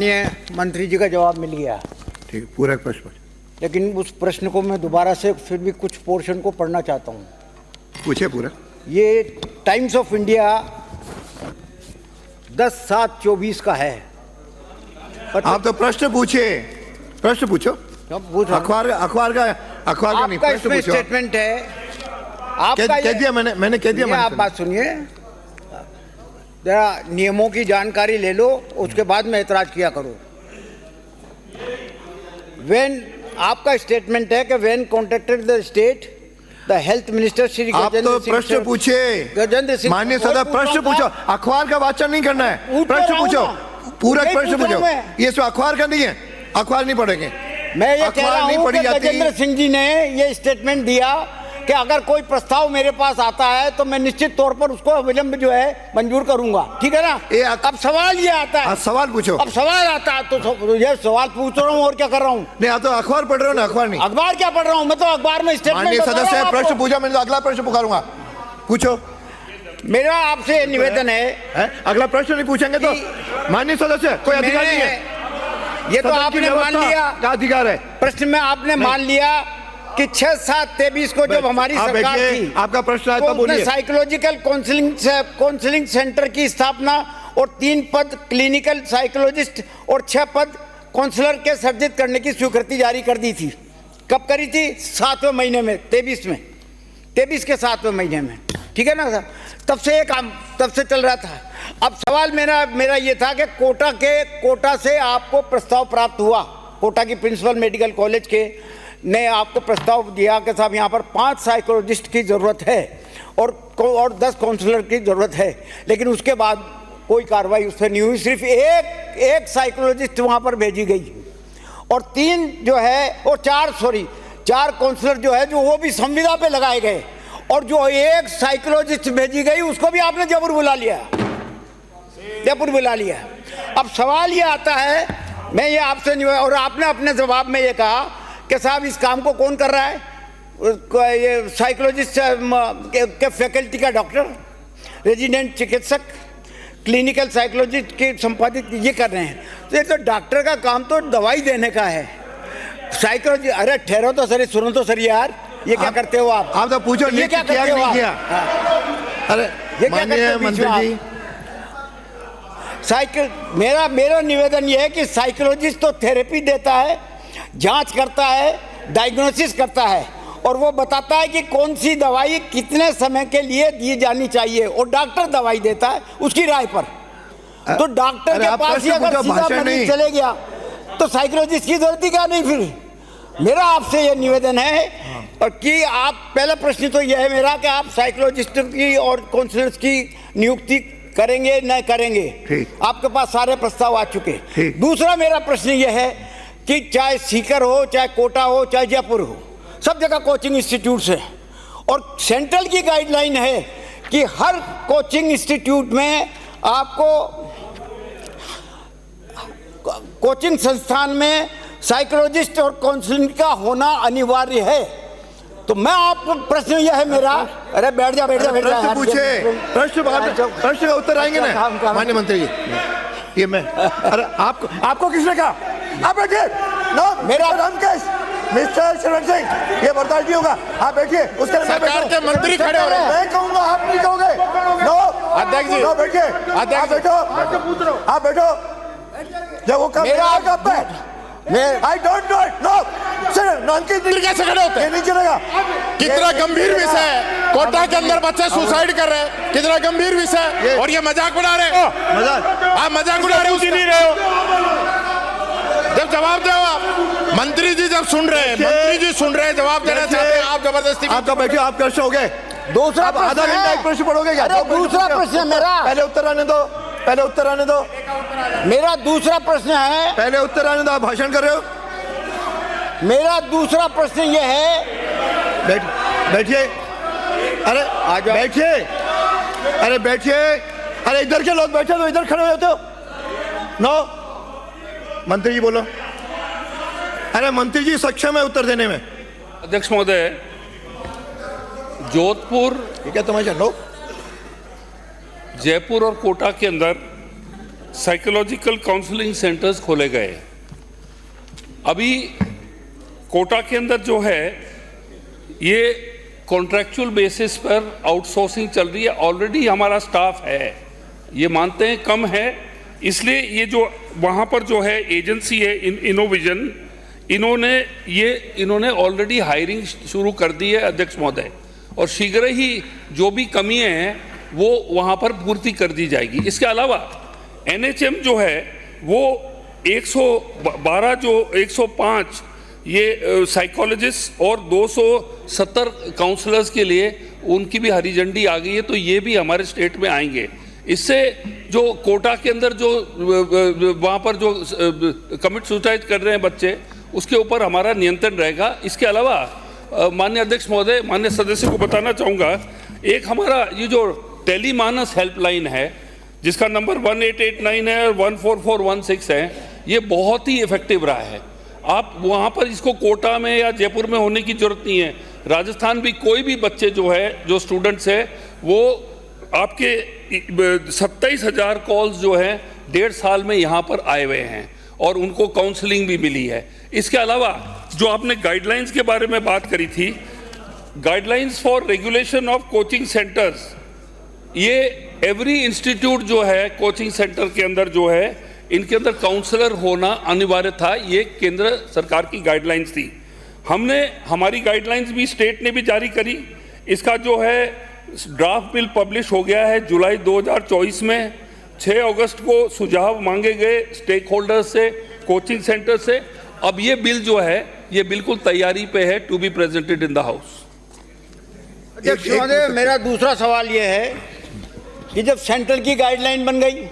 मंत्री जी का जवाब मिल गया। ठीक, पूरा प्रश्न लेकिन उस प्रश्न को मैं दोबारा से फिर भी कुछ पोर्शन को पढ़ना चाहता हूँ। पूछे पूरा। ये टाइम्स ऑफ इंडिया 10/7/24 का है। आप तो प्रश्न पूछे, प्रश्न पूछो। अखबार का नहीं, प्रश्न पूछो। स्टेटमेंट है आपका। कह दिया मैंने कह दिया। आप बात सुनिए, जरा नियमों की जानकारी ले लो, उसके बाद में ऐतराज किया करो। आपका स्टेटमेंट है कि when contacted the state the health minister Shri आप तो प्रश्न पूछे, गजेंद्र सिंह। माननीय सदस्य प्रश्न पूछो, अखबार का वाचन नहीं करना है, प्रश्न पूछो, पूरा प्रश्न पूछो। ये सब अखबार का नहीं है, अखबार नहीं पढ़ेंगे। मैं ये कह रहा हूं कि गजेंद्र सिंह जी ने ये स्टेटमेंट दिया कि अगर कोई प्रस्ताव मेरे पास आता है तो मैं निश्चित तौर पर उसको अविलंब जो है मंजूर करूंगा, ठीक है ना। अब सवाल ये आता है, सवाल पूछो। अब सवाल आता है तो ये सवाल पूछ रहा हूँ और क्या कर रहा हूँ। नहीं, आप तो अखबार पढ़ रहे हो ना, अखबार नहीं। अखबार क्या पढ़ रहा हूँ मैं, तो अखबार में स्टेटमेंट। माननीय सदस्य प्रश्न पूछा, मैंने तो अगला प्रश्न पुकारूंगा, पूछो। मेरा आपसे निवेदन है, अगला प्रश्न नहीं पूछेंगे तो माननीय सदस्य कोई अधिकार नहीं है। ये तो आपने मान लिया का अधिकार है। प्रश्न में आपने मान लिया कि 6/7/23 को जब हमारी सरकार थी, आपका प्रश्न आया तो तो बोलिए। साइकोलॉजिकल काउंसलिंग सेंटर की स्थापना और 3 पद क्लिनिकल साइकोलॉजिस्ट और 6 पद काउंसलर के सृजित करने की स्वीकृति जारी कर दी थी। कब करी थी? 7वें महीने में, 23 के 7वें महीने में, ठीक है ना सर। तब से चल रहा था। अब सवाल मेरा ये था कि कोटा से आपको प्रस्ताव प्राप्त हुआ, कोटा की प्रिंसिपल मेडिकल कॉलेज के ने आपको प्रस्ताव दिया कि साहब यहाँ पर 5 साइकोलॉजिस्ट की ज़रूरत है और 10 काउंसलर की ज़रूरत है, लेकिन उसके बाद कोई कार्रवाई उस पर नहीं हुई। सिर्फ एक साइकोलॉजिस्ट वहाँ पर भेजी गई और 3 जो है और 4 काउंसलर जो है जो वो भी संविदा पे लगाए गए, और जो एक साइकोलॉजिस्ट भेजी गई उसको भी आपने जबर बुला लिया। अब सवाल ये आता है, मैं ये आपसे नहीं, और आपने अपने जवाब में ये कहा कि साहब इस काम को कौन कर रहा है, ये साइकोलॉजिस्ट के फैकल्टी का डॉक्टर, रेजिडेंट चिकित्सक, क्लिनिकल साइकोलॉजिस्ट के संपादित ये कर रहे हैं। तो ये तो डॉक्टर का काम तो दवाई देने का है। साइकोलॉजी, अरे ठहरो तो सर, सुनो तो सर यार, ये क्या करते हो आप तो पूछो ये क्या करते हो किया? अरे ये क्या करते हो मंत्री जी? मेरा निवेदन ये है कि साइकोलॉजिस्ट तो थेरेपी देता है, जांच करता है, डायग्नोसिस करता है, और वो बताता है कि कौन सी दवाई कितने समय के लिए दी जानी चाहिए, और डॉक्टर दवाई देता है उसकी राय पर। तो डॉक्टर के पास ही अगर सीधा मरीज चले गया तो साइकोलॉजिस्ट की जरूरत ही क्या नहीं फिर। मेरा आपसे ये निवेदन है और कि आप, पहला प्रश्न तो यह है मेरा कि आप साइकोलॉजिस्ट की और काउंसलर्स की नियुक्ति करेंगे न करेंगे। आपके पास सारे प्रस्ताव आ चुके। दूसरा मेरा प्रश्न यह है कि चाहे सीकर हो, चाहे कोटा हो, चाहे जयपुर हो, सब जगह कोचिंग इंस्टीट्यूट्स है, और सेंट्रल की गाइडलाइन है कि हर कोचिंग इंस्टीट्यूट में आपको, कोचिंग संस्थान में साइकोलॉजिस्ट और काउंसलिंग का होना अनिवार्य है। तो मैं आपको प्रश्न यह है मेरा, अरे बैठ जा प्रश्न पूछे, प्रश्न का उत्तर आएंगे ना माननीय मंत्री जी। ये मैं, अरे आपको किसने कहा? आप बैठिए। नो, मेरा नाम मिस्टर शरण सिंह, ये बर्दाश्त नहीं होगा। आप बैठिए। उसके सरकार के मंत्री खड़े हो रहे हैं। मैं कहूंगा, आप नहीं कहोगे। नो अध्यक्ष जी, नो, बैठिए। आप बैठो। जब वो काम मेरा पे, I don't know it. No, sir, कैसे खड़े होते? ये नहीं चलेगा। कितना गंभीर विषय है, कोटा के अंदर बच्चे सुसाइड कर रहे हैं, कितना गंभीर विषय, और ये मजाक उड़ा रहे हैं। आप मजाक उड़ा रहे हो। जब जवाब दो आप, मंत्री जी जब सुन रहे हैं, जवाब देना चाहते हैं, आप जबरदस्ती। आपका बैठिए, आप प्रश्न हो गए। दूसरा आधा घंटा एक प्रश्न पढ़ोगे क्या? दूसरा प्रश्न मेरा, पहले उत्तर आने दो। मेरा दूसरा प्रश्न है, पहले उत्तर आने दो। आप भाषण कर रहे हो। मेरा दूसरा प्रश्न यह है, बैठिए। अरे बैठिए। अरे इधर के लोग बैठे तो इधर खड़े होते हो। नो, मंत्री जी बोलो। अरे मंत्री जी सक्षम है उत्तर देने में। अध्यक्ष महोदय, जोधपुर, ठीक है, तुम्हारे लो, जयपुर और कोटा के अंदर साइकोलॉजिकल काउंसलिंग सेंटर्स खोले गए। अभी कोटा के अंदर जो है ये कॉन्ट्रैक्चुअल बेसिस पर आउटसोर्सिंग चल रही है। ऑलरेडी हमारा स्टाफ है, ये मानते हैं कम है, इसलिए ये जो वहाँ पर जो है एजेंसी है इनोविजन, इन्होंने ऑलरेडी हायरिंग शुरू कर दी है अध्यक्ष महोदय, और शीघ्र ही जो भी कमियां हैं वो वहाँ पर पूर्ति कर दी जाएगी। इसके अलावा एनएचएम जो है वो 112 जो 105 ये साइकोलॉजिस्ट और 270 काउंसलर्स के लिए उनकी भी हरी झंडी आ गई है, तो ये भी हमारे स्टेट में आएंगे। इससे जो कोटा के अंदर जो वहाँ पर जो कमिट सुसाइड कर रहे हैं बच्चे, उसके ऊपर हमारा नियंत्रण रहेगा। इसके अलावा माननीय अध्यक्ष महोदय, माननीय सदस्य को बताना चाहूँगा, एक हमारा ये जो टेलीमानस हेल्पलाइन है जिसका नंबर 1889 है और 14416 है, ये बहुत ही इफेक्टिव रहा है। आप वहाँ पर इसको कोटा में या जयपुर में होने की जरूरत नहीं है, राजस्थान भी कोई भी बच्चे जो है जो स्टूडेंट्स है वो आपके 27,000 कॉल्स जो हैं 1.5 साल में यहाँ पर आए हुए हैं और उनको काउंसलिंग भी मिली है। इसके अलावा जो आपने गाइडलाइंस के बारे में बात करी थी, guidelines for regulation of coaching centres, ये एवरी इंस्टीट्यूट जो है कोचिंग सेंटर के अंदर जो है इनके अंदर काउंसलर होना अनिवार्य था, ये केंद्र सरकार की गाइडलाइंस थी। हमने हमारी गाइडलाइंस भी स्टेट ने भी जारी करी। इसका जो है ड्राफ्ट बिल पब्लिश हो गया है जुलाई 2024 में। 6 अगस्त को सुझाव मांगे गए स्टेक होल्डर्स से, कोचिंग सेंटर से। अब ये बिल जो है ये बिल्कुल तैयारी पे है to be presented in the house. अध्यक्ष महोदय, मेरा दूसरा सवाल ये है कि जब सेंट्रल की गाइडलाइन बन गई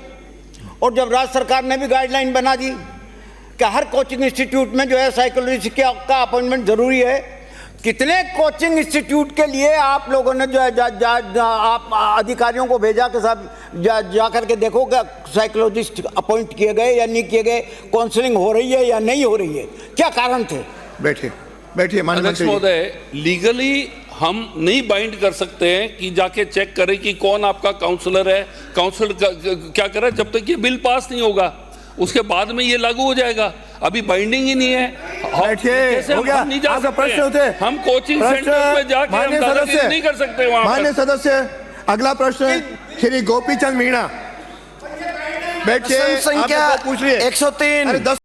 और जब राज्य सरकार ने भी गाइडलाइन बना दी कि हर कोचिंग इंस्टीट्यूट में जो है साइकोलॉजिस्ट का अपॉइंटमेंट जरूरी है, कितने कोचिंग इंस्टीट्यूट के लिए आप लोगों ने जो है आप अधिकारियों को भेजा कि साहब जा करके देखो कि साइकोलॉजिस्ट अपॉइंट किए गए या नहीं किए गए, काउंसलिंग हो रही है या नहीं हो रही है, क्या कारण थे? बैठिए माननीय अध्यक्ष महोदय, लीगली हम नहीं बाइंड कर सकते हैं कि जाके चेक करें कि कौन आपका काउंसलर है, काउंसलर क्या कर रहा है। जब तक ये बिल पास नहीं होगा उसके बाद में ये लागू हो जाएगा। अभी बाइंडिंग ही नहीं है। हो गया, हम नहीं जा आपका प्रश्न होते सकते, हम कोचिंग सेंटर में जाके हम दादागिरी नहीं कर सकते वहाँ पर। माननीय सदस्य, अगला प्रश्न श्री गोपी चंद मीणा। बैठिए, संख्या पूछ लिए 103।